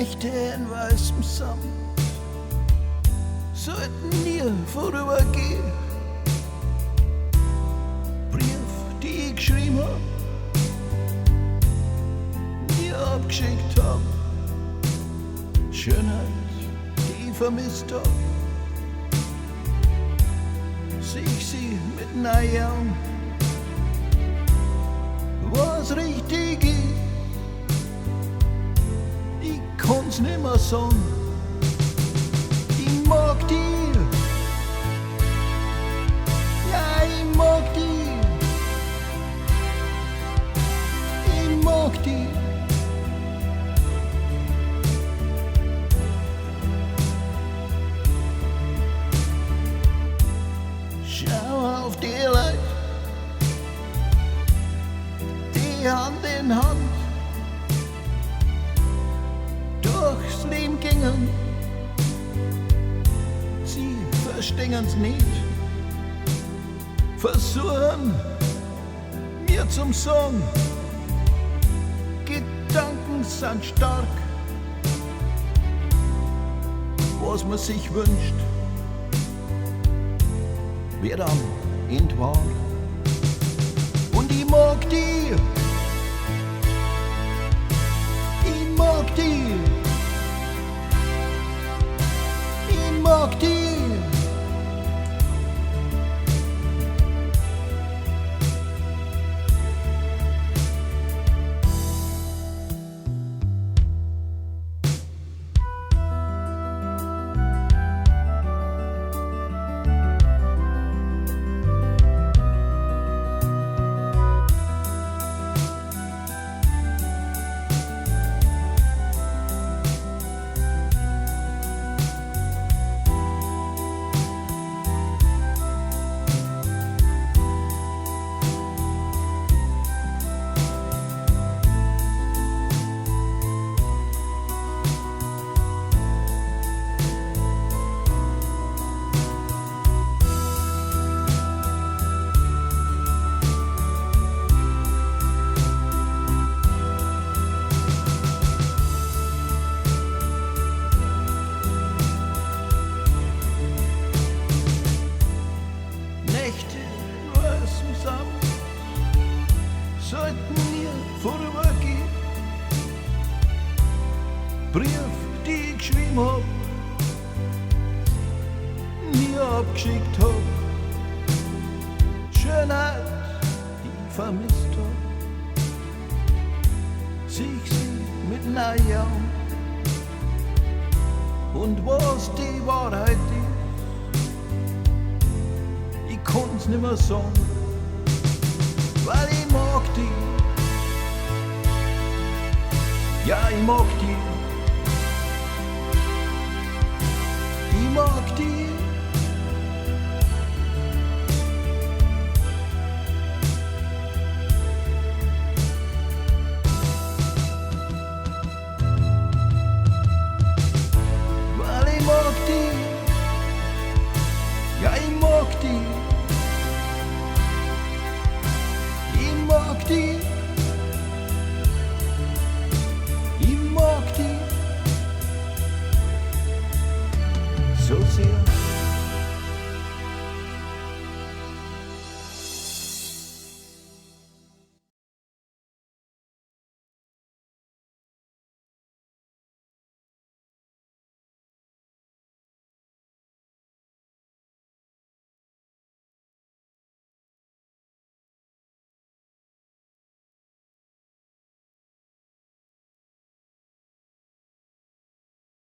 Nächte in weißem Samt sollten nie vorübergehen. Brief, die ich geschrieben hab, nie abgeschickt hab. Schönheit, die ich vermisst hab, seh ich sie mit Neujahren, was richtig ist. Ich kann's nimmer sagen, ich mag die, ja, ich mag die, ich mag die. Schau auf die Leute, die Hand in Hand durchs Leben gingen. Sie verstehen's nicht, versuchen mir zum Song. Gedanken sind stark, was man sich wünscht, wird am Ende wahr. Und ich mag die, ich mag die, ich mag die. Nächte in weißem Samt sollten mir vorübergehen. Brief, die ich geschrieben hab, nie abgeschickt hab. Schönheit, die ich vermisst hab, sieh ich sie mit Neujahren. Und was die Wahrheit ist, ich kann's nimmer sagen, weil ich mag die, ja, ich mag die, ich mag die. Weil ich mag die, ja, ich mag die.